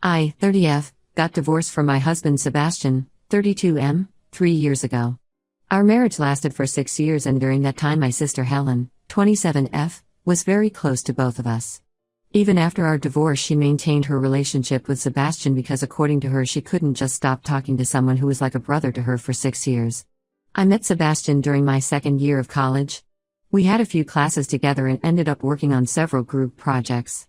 I, 30F, got divorced from my husband Sebastian, 32M, 3 years ago. Our marriage lasted for 6 years, and during that time my sister Helen, 27F, was very close to both of us. Even after our divorce, she maintained her relationship with Sebastian because, according to her, she couldn't just stop talking to someone who was like a brother to her for 6 years. I met Sebastian during my second year of college. We had a few classes together and ended up working on several group projects.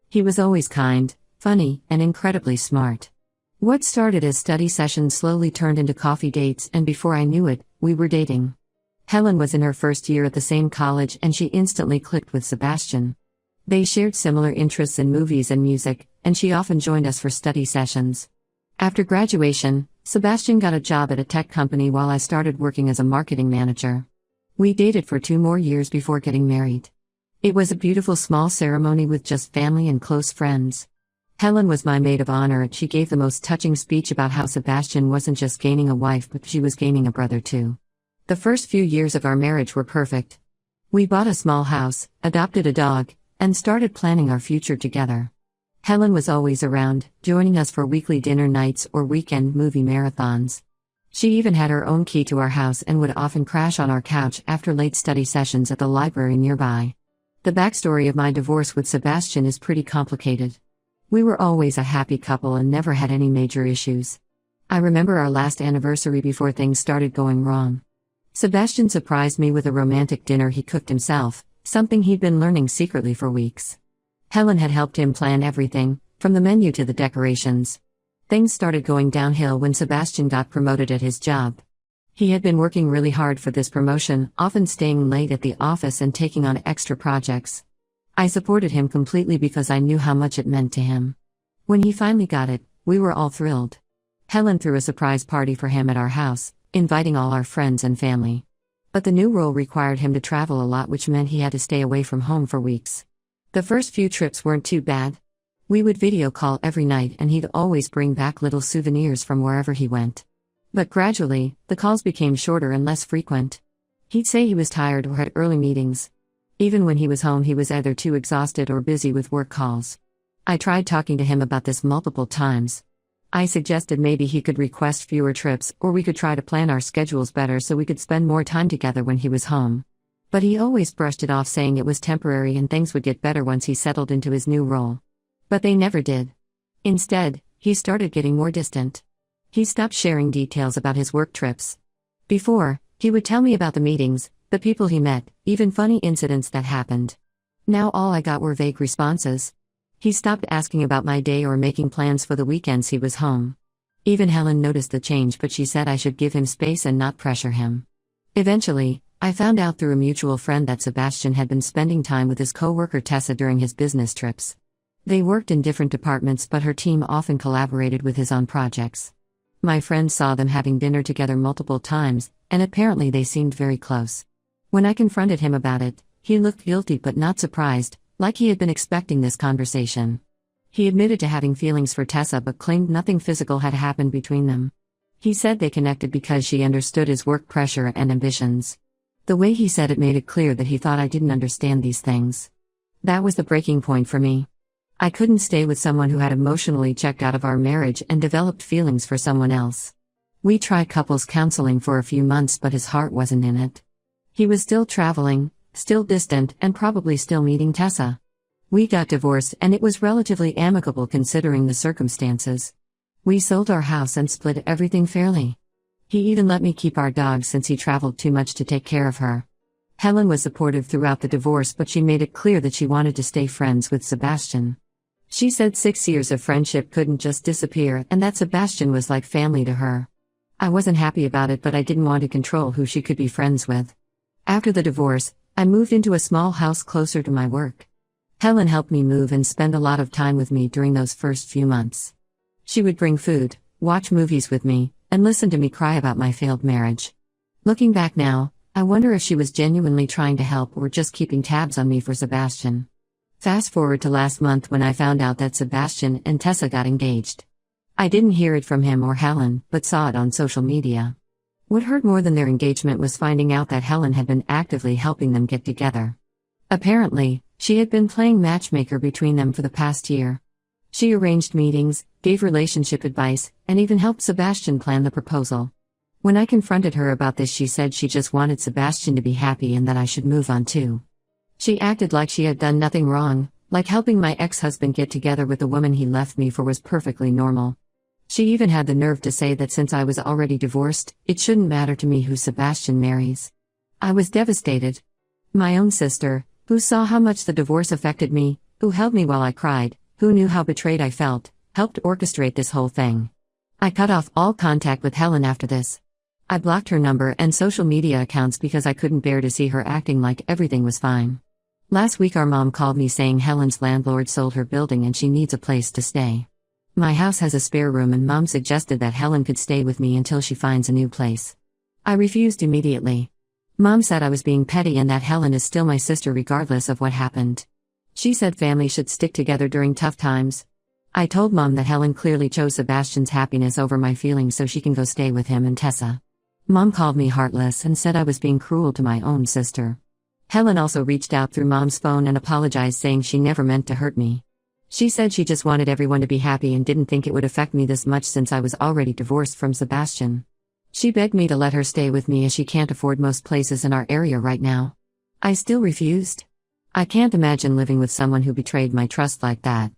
He was always kind, funny, and incredibly smart. What started as study sessions slowly turned into coffee dates, and before I knew it, we were dating. Helen was in her first year at the same college, and she instantly clicked with Sebastian. They shared similar interests in movies and music, and she often joined us for study sessions. After graduation, Sebastian got a job at a tech company while I started working as a marketing manager. We dated for 2 more years before getting married. It was a beautiful small ceremony with just family and close friends. Helen was my maid of honor, and she gave the most touching speech about how Sebastian wasn't just gaining a wife, but she was gaining a brother too. The first few years of our marriage were perfect. We bought a small house, adopted a dog, and started planning our future together. Helen was always around, joining us for weekly dinner nights or weekend movie marathons. She even had her own key to our house and would often crash on our couch after late study sessions at the library nearby. The backstory of my divorce with Sebastian is pretty complicated. We were always a happy couple and never had any major issues. I remember our last anniversary before things started going wrong. Sebastian surprised me with a romantic dinner he cooked himself, something he'd been learning secretly for weeks. Helen had helped him plan everything, from the menu to the decorations. Things started going downhill when Sebastian got promoted at his job. He had been working really hard for this promotion, often staying late at the office and taking on extra projects. I supported him completely because I knew how much it meant to him. When he finally got it, we were all thrilled. Helen threw a surprise party for him at our house, inviting all our friends and family. But the new role required him to travel a lot, which meant he had to stay away from home for weeks. The first few trips weren't too bad. We would video call every night, and he'd always bring back little souvenirs from wherever he went. But gradually, the calls became shorter and less frequent. He'd say he was tired or had early meetings. Even when he was home, he was either too exhausted or busy with work calls. I tried talking to him about this multiple times. I suggested maybe he could request fewer trips, or we could try to plan our schedules better so we could spend more time together when he was home. But he always brushed it off, saying it was temporary and things would get better once he settled into his new role. But they never did. Instead, he started getting more distant. He stopped sharing details about his work trips. Before, he would tell me about the meetings, the people he met, even funny incidents that happened. Now all I got were vague responses. He stopped asking about my day or making plans for the weekends he was home. Even Helen noticed the change, but she said I should give him space and not pressure him. Eventually, I found out through a mutual friend that Sebastian had been spending time with his co-worker Tessa during his business trips. They worked in different departments, but her team often collaborated with his on projects. My friend saw them having dinner together multiple times, and apparently they seemed very close. When I confronted him about it, he looked guilty but not surprised, like he had been expecting this conversation. He admitted to having feelings for Tessa but claimed nothing physical had happened between them. He said they connected because she understood his work pressure and ambitions. The way he said it made it clear that he thought I didn't understand these things. That was the breaking point for me. I couldn't stay with someone who had emotionally checked out of our marriage and developed feelings for someone else. We tried couples counseling for a few months, but his heart wasn't in it. He was still traveling, still distant, and probably still meeting Tessa. We got divorced, and it was relatively amicable considering the circumstances. We sold our house and split everything fairly. He even let me keep our dog since he traveled too much to take care of her. Helen was supportive throughout the divorce, but she made it clear that she wanted to stay friends with Sebastian. She said 6 years of friendship couldn't just disappear, and that Sebastian was like family to her. I wasn't happy about it, but I didn't want to control who she could be friends with. After the divorce, I moved into a small house closer to my work. Helen helped me move and spend a lot of time with me during those first few months. She would bring food, watch movies with me, and listen to me cry about my failed marriage. Looking back now, I wonder if she was genuinely trying to help or just keeping tabs on me for Sebastian. Fast forward to last month when I found out that Sebastian and Tessa got engaged. I didn't hear it from him or Helen, but saw it on social media. What hurt more than their engagement was finding out that Helen had been actively helping them get together. Apparently, she had been playing matchmaker between them for the past year. She arranged meetings, gave relationship advice, and even helped Sebastian plan the proposal. When I confronted her about this, she said she just wanted Sebastian to be happy and that I should move on too. She acted like she had done nothing wrong, like helping my ex-husband get together with the woman he left me for was perfectly normal. She even had the nerve to say that since I was already divorced, it shouldn't matter to me who Sebastian marries. I was devastated. My own sister, who saw how much the divorce affected me, who held me while I cried, who knew how betrayed I felt, helped orchestrate this whole thing. I cut off all contact with Helen after this. I blocked her number and social media accounts because I couldn't bear to see her acting like everything was fine. Last week our mom called me saying Helen's landlord sold her building and she needs a place to stay. My house has a spare room and mom suggested that Helen could stay with me until she finds a new place. I refused immediately. Mom said I was being petty and that Helen is still my sister regardless of what happened. She said family should stick together during tough times. I told Mom that Helen clearly chose Sebastian's happiness over my feelings so she can go stay with him and Tessa. Mom called me heartless and said I was being cruel to my own sister. Helen also reached out through Mom's phone and apologized, saying she never meant to hurt me. She said she just wanted everyone to be happy and didn't think it would affect me this much since I was already divorced from Sebastian. She begged me to let her stay with me as she can't afford most places in our area right now. I still refused. I can't imagine living with someone who betrayed my trust like that.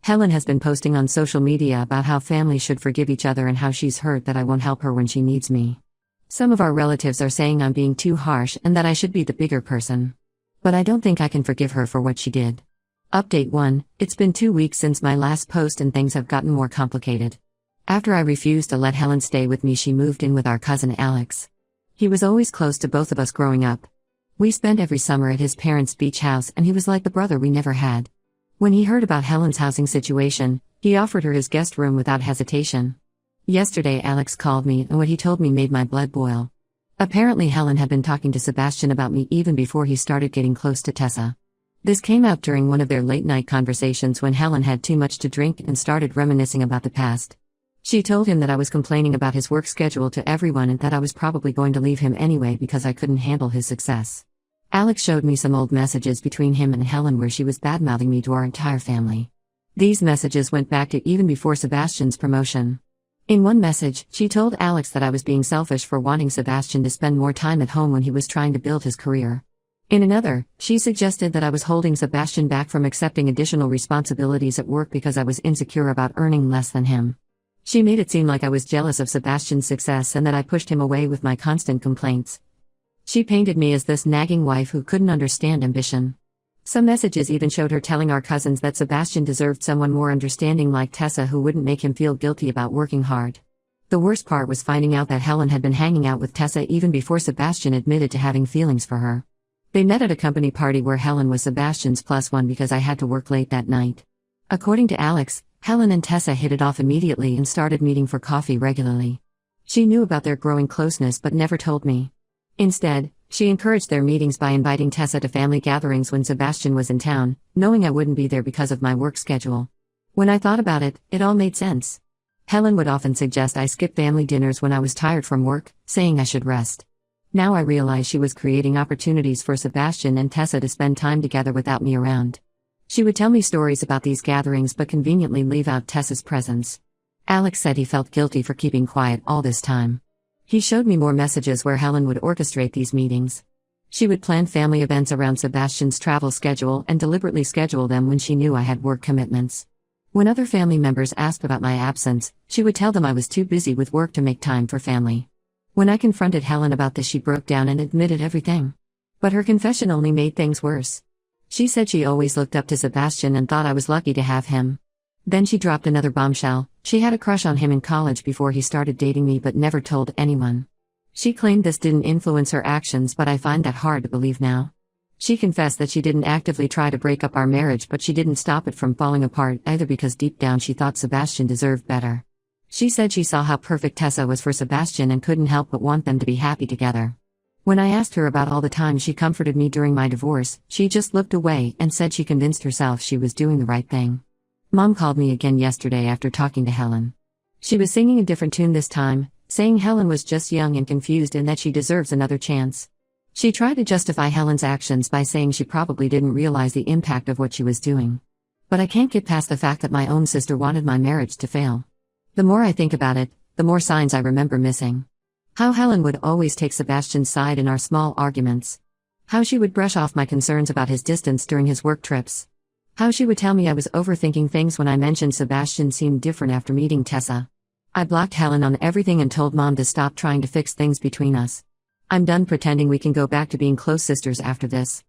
Helen has been posting on social media about how families should forgive each other and how she's hurt that I won't help her when she needs me. Some of our relatives are saying I'm being too harsh and that I should be the bigger person. But I don't think I can forgive her for what she did. Update 1, it's been 2 weeks since my last post and things have gotten more complicated. After I refused to let Helen stay with me, she moved in with our cousin Alex. He was always close to both of us growing up. We spent every summer at his parents' beach house and he was like the brother we never had. When he heard about Helen's housing situation, he offered her his guest room without hesitation. Yesterday Alex called me and what he told me made my blood boil. Apparently Helen had been talking to Sebastian about me even before he started getting close to Tessa. This came out during one of their late-night conversations when Helen had too much to drink and started reminiscing about the past. She told him that I was complaining about his work schedule to everyone and that I was probably going to leave him anyway because I couldn't handle his success. Alex showed me some old messages between him and Helen where she was badmouthing me to our entire family. These messages went back to even before Sebastian's promotion. In one message, she told Alex that I was being selfish for wanting Sebastian to spend more time at home when he was trying to build his career. In another, she suggested that I was holding Sebastian back from accepting additional responsibilities at work because I was insecure about earning less than him. She made it seem like I was jealous of Sebastian's success and that I pushed him away with my constant complaints. She painted me as this nagging wife who couldn't understand ambition. Some messages even showed her telling our cousins that Sebastian deserved someone more understanding like Tessa who wouldn't make him feel guilty about working hard. The worst part was finding out that Helen had been hanging out with Tessa even before Sebastian admitted to having feelings for her. They met at a company party where Helen was Sebastian's +1 because I had to work late that night. According to Alex, Helen and Tessa hit it off immediately and started meeting for coffee regularly. She knew about their growing closeness but never told me. Instead, she encouraged their meetings by inviting Tessa to family gatherings when Sebastian was in town, knowing I wouldn't be there because of my work schedule. When I thought about it, it all made sense. Helen would often suggest I skip family dinners when I was tired from work, saying I should rest. Now I realize she was creating opportunities for Sebastian and Tessa to spend time together without me around. She would tell me stories about these gatherings but conveniently leave out Tessa's presence. Alex said he felt guilty for keeping quiet all this time. He showed me more messages where Helen would orchestrate these meetings. She would plan family events around Sebastian's travel schedule and deliberately schedule them when she knew I had work commitments. When other family members asked about my absence, she would tell them I was too busy with work to make time for family. When I confronted Helen about this, she broke down and admitted everything. But her confession only made things worse. She said she always looked up to Sebastian and thought I was lucky to have him. Then she dropped another bombshell. She had a crush on him in college before he started dating me but never told anyone. She claimed this didn't influence her actions, but I find that hard to believe now. She confessed that she didn't actively try to break up our marriage, but she didn't stop it from falling apart either because deep down she thought Sebastian deserved better. She said she saw how perfect Tessa was for Sebastian and couldn't help but want them to be happy together. When I asked her about all the time she comforted me during my divorce, she just looked away and said she convinced herself she was doing the right thing. Mom called me again yesterday after talking to Helen. She was singing a different tune this time, saying Helen was just young and confused and that she deserves another chance. She tried to justify Helen's actions by saying she probably didn't realize the impact of what she was doing. But I can't get past the fact that my own sister wanted my marriage to fail. The more I think about it, the more signs I remember missing. How Helen would always take Sebastian's side in our small arguments. How she would brush off my concerns about his distance during his work trips. How she would tell me I was overthinking things when I mentioned Sebastian seemed different after meeting Tessa. I blocked Helen on everything and told Mom to stop trying to fix things between us. I'm done pretending we can go back to being close sisters after this.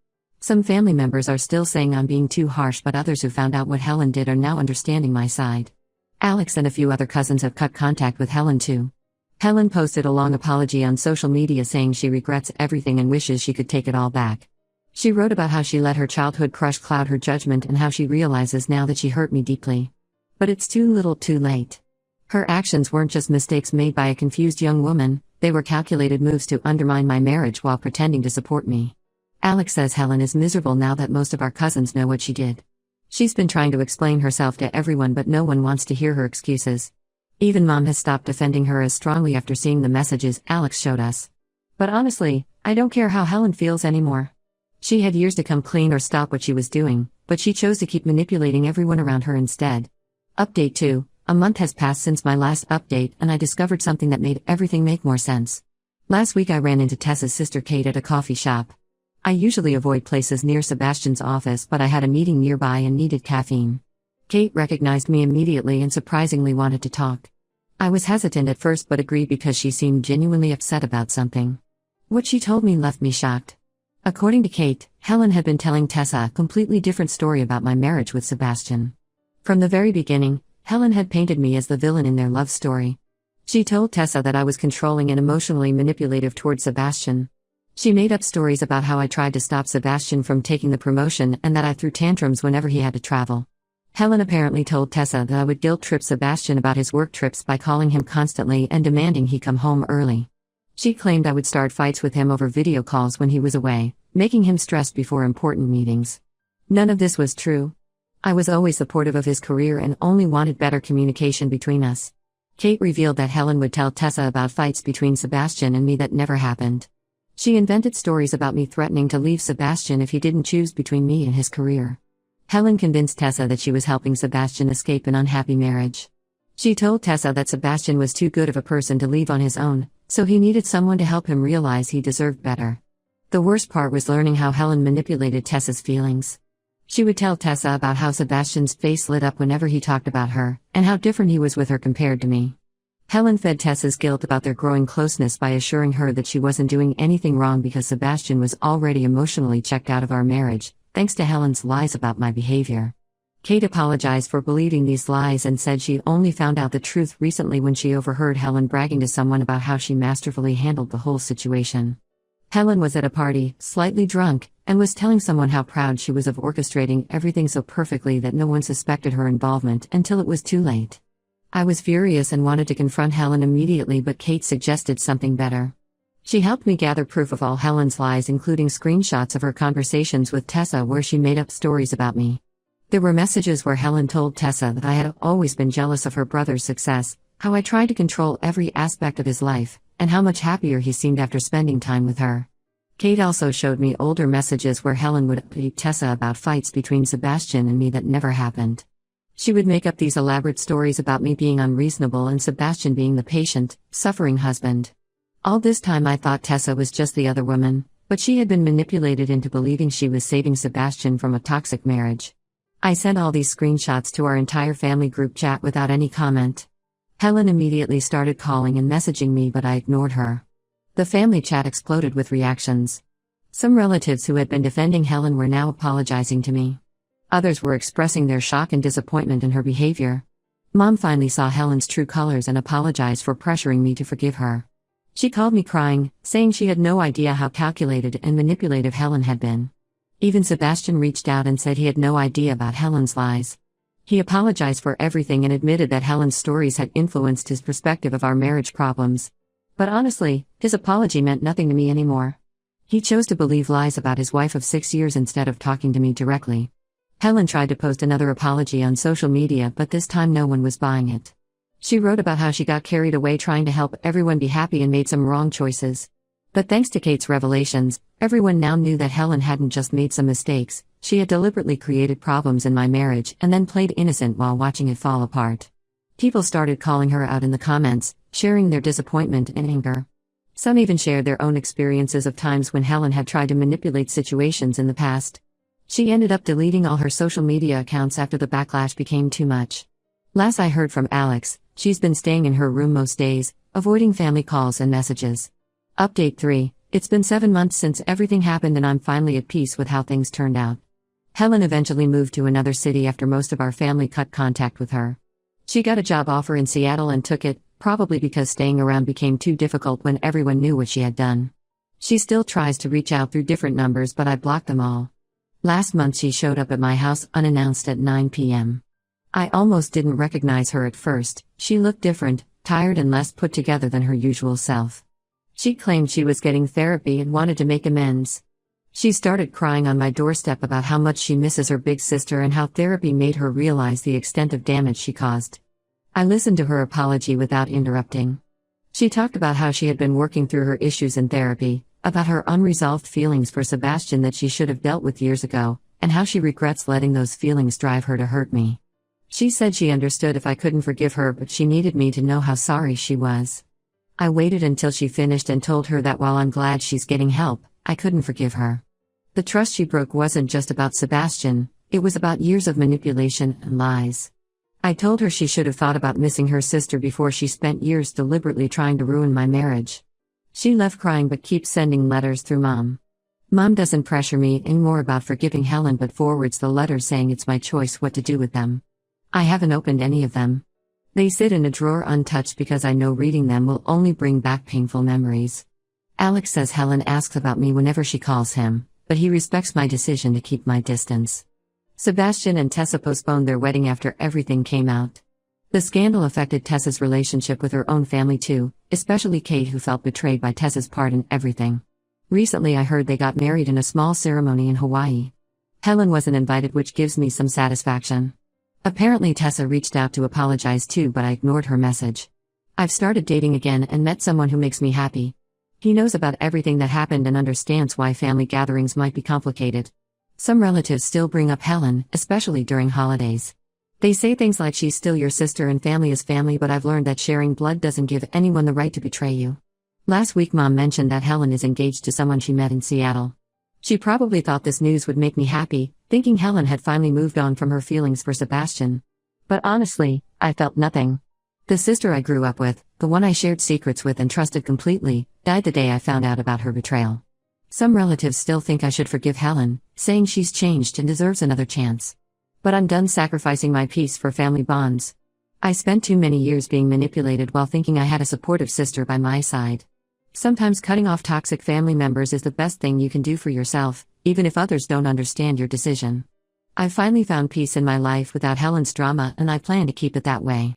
Some family members are still saying I'm being too harsh, but others who found out what Helen did are now understanding my side. Alex and a few other cousins have cut contact with Helen too. Helen posted a long apology on social media saying she regrets everything and wishes she could take it all back. She wrote about how she let her childhood crush cloud her judgment and how she realizes now that she hurt me deeply. But it's too little too late. Her actions weren't just mistakes made by a confused young woman, they were calculated moves to undermine my marriage while pretending to support me. Alex says Helen is miserable now that most of our cousins know what she did. She's been trying to explain herself to everyone, but no one wants to hear her excuses. Even Mom has stopped defending her as strongly after seeing the messages Alex showed us. But honestly, I don't care how Helen feels anymore. She had years to come clean or stop what she was doing, but she chose to keep manipulating everyone around her instead. Update 2. A month has passed since my last update, and I discovered something that made everything make more sense. Last week I ran into Tessa's sister Kate at a coffee shop. I usually avoid places near Sebastian's office, but I had a meeting nearby and needed caffeine. Kate recognized me immediately and surprisingly wanted to talk. I was hesitant at first but agreed because she seemed genuinely upset about something. What she told me left me shocked. According to Kate, Helen had been telling Tessa a completely different story about my marriage with Sebastian. From the very beginning, Helen had painted me as the villain in their love story. She told Tessa that I was controlling and emotionally manipulative towards Sebastian. She made up stories about how I tried to stop Sebastian from taking the promotion and that I threw tantrums whenever he had to travel. Helen apparently told Tessa that I would guilt-trip Sebastian about his work trips by calling him constantly and demanding he come home early. She claimed I would start fights with him over video calls when he was away, making him stressed before important meetings. None of this was true. I was always supportive of his career and only wanted better communication between us. Kate revealed that Helen would tell Tessa about fights between Sebastian and me that never happened. She invented stories about me threatening to leave Sebastian if he didn't choose between me and his career. Helen convinced Tessa that she was helping Sebastian escape an unhappy marriage. She told Tessa that Sebastian was too good of a person to leave on his own, so he needed someone to help him realize he deserved better. The worst part was learning how Helen manipulated Tessa's feelings. She would tell Tessa about how Sebastian's face lit up whenever he talked about her, and how different he was with her compared to me. Helen fed Tessa's guilt about their growing closeness by assuring her that she wasn't doing anything wrong because Sebastian was already emotionally checked out of our marriage, thanks to Helen's lies about my behavior. Kate apologized for believing these lies and said she only found out the truth recently when she overheard Helen bragging to someone about how she masterfully handled the whole situation. Helen was at a party, slightly drunk, and was telling someone how proud she was of orchestrating everything so perfectly that no one suspected her involvement until it was too late. I was furious and wanted to confront Helen immediately, but Kate suggested something better. She helped me gather proof of all Helen's lies, including screenshots of her conversations with Tessa where she made up stories about me. There were messages where Helen told Tessa that I had always been jealous of her brother's success, how I tried to control every aspect of his life, and how much happier he seemed after spending time with her. Kate also showed me older messages where Helen would update Tessa about fights between Sebastian and me that never happened. She would make up these elaborate stories about me being unreasonable and Sebastian being the patient, suffering husband. All this time I thought Tessa was just the other woman, but she had been manipulated into believing she was saving Sebastian from a toxic marriage. I sent all these screenshots to our entire family group chat without any comment. Helen immediately started calling and messaging me, but I ignored her. The family chat exploded with reactions. Some relatives who had been defending Helen were now apologizing to me. Others were expressing their shock and disappointment in her behavior. Mom finally saw Helen's true colors and apologized for pressuring me to forgive her. She called me crying, saying she had no idea how calculated and manipulative Helen had been. Even Sebastian reached out and said he had no idea about Helen's lies. He apologized for everything and admitted that Helen's stories had influenced his perspective of our marriage problems. But honestly, his apology meant nothing to me anymore. He chose to believe lies about his wife of 6 years instead of talking to me directly. Helen tried to post another apology on social media, but this time no one was buying it. She wrote about how she got carried away trying to help everyone be happy and made some wrong choices. But thanks to Kate's revelations, everyone now knew that Helen hadn't just made some mistakes, she had deliberately created problems in my marriage and then played innocent while watching it fall apart. People started calling her out in the comments, sharing their disappointment and anger. Some even shared their own experiences of times when Helen had tried to manipulate situations in the past. She ended up deleting all her social media accounts after the backlash became too much. Last I heard from Alex, she's been staying in her room most days, avoiding family calls and messages. Update 3. It's been 7 months since everything happened and I'm finally at peace with how things turned out. Helen eventually moved to another city after most of our family cut contact with her. She got a job offer in Seattle and took it, probably because staying around became too difficult when everyone knew what she had done. She still tries to reach out through different numbers but I blocked them all. Last month she showed up at my house unannounced at 9 p.m. I almost didn't recognize her at first. She looked different, tired and less put together than her usual self. She claimed she was getting therapy and wanted to make amends. She started crying on my doorstep about how much she misses her big sister and how therapy made her realize the extent of damage she caused. I listened to her apology without interrupting. She talked about how she had been working through her issues in therapy, about her unresolved feelings for Sebastian that she should have dealt with years ago, and how she regrets letting those feelings drive her to hurt me. She said she understood if I couldn't forgive her, but she needed me to know how sorry she was. I waited until she finished and told her that while I'm glad she's getting help, I couldn't forgive her. The trust she broke wasn't just about Sebastian, it was about years of manipulation and lies. I told her she should have thought about missing her sister before she spent years deliberately trying to ruin my marriage. She left crying but keeps sending letters through Mom. Mom doesn't pressure me anymore about forgiving Helen but forwards the letters saying it's my choice what to do with them. I haven't opened any of them. They sit in a drawer untouched because I know reading them will only bring back painful memories. Alex says Helen asks about me whenever she calls him, but he respects my decision to keep my distance. Sebastian and Tessa postponed their wedding after everything came out. The scandal affected Tessa's relationship with her own family too, especially Kate, who felt betrayed by Tessa's part in everything. Recently I heard they got married in a small ceremony in Hawaii. Helen wasn't invited, which gives me some satisfaction. Apparently Tessa reached out to apologize too, but I ignored her message. I've started dating again and met someone who makes me happy. He knows about everything that happened and understands why family gatherings might be complicated. Some relatives still bring up Helen, especially during holidays. They say things like she's still your sister and family is family, but I've learned that sharing blood doesn't give anyone the right to betray you. Last week Mom mentioned that Helen is engaged to someone she met in Seattle. She probably thought this news would make me happy, thinking Helen had finally moved on from her feelings for Sebastian. But honestly, I felt nothing. The sister I grew up with, the one I shared secrets with and trusted completely, died the day I found out about her betrayal. Some relatives still think I should forgive Helen, saying she's changed and deserves another chance. But I'm done sacrificing my peace for family bonds. I spent too many years being manipulated while thinking I had a supportive sister by my side. Sometimes cutting off toxic family members is the best thing you can do for yourself, even if others don't understand your decision. I've finally found peace in my life without Helen's drama, and I plan to keep it that way.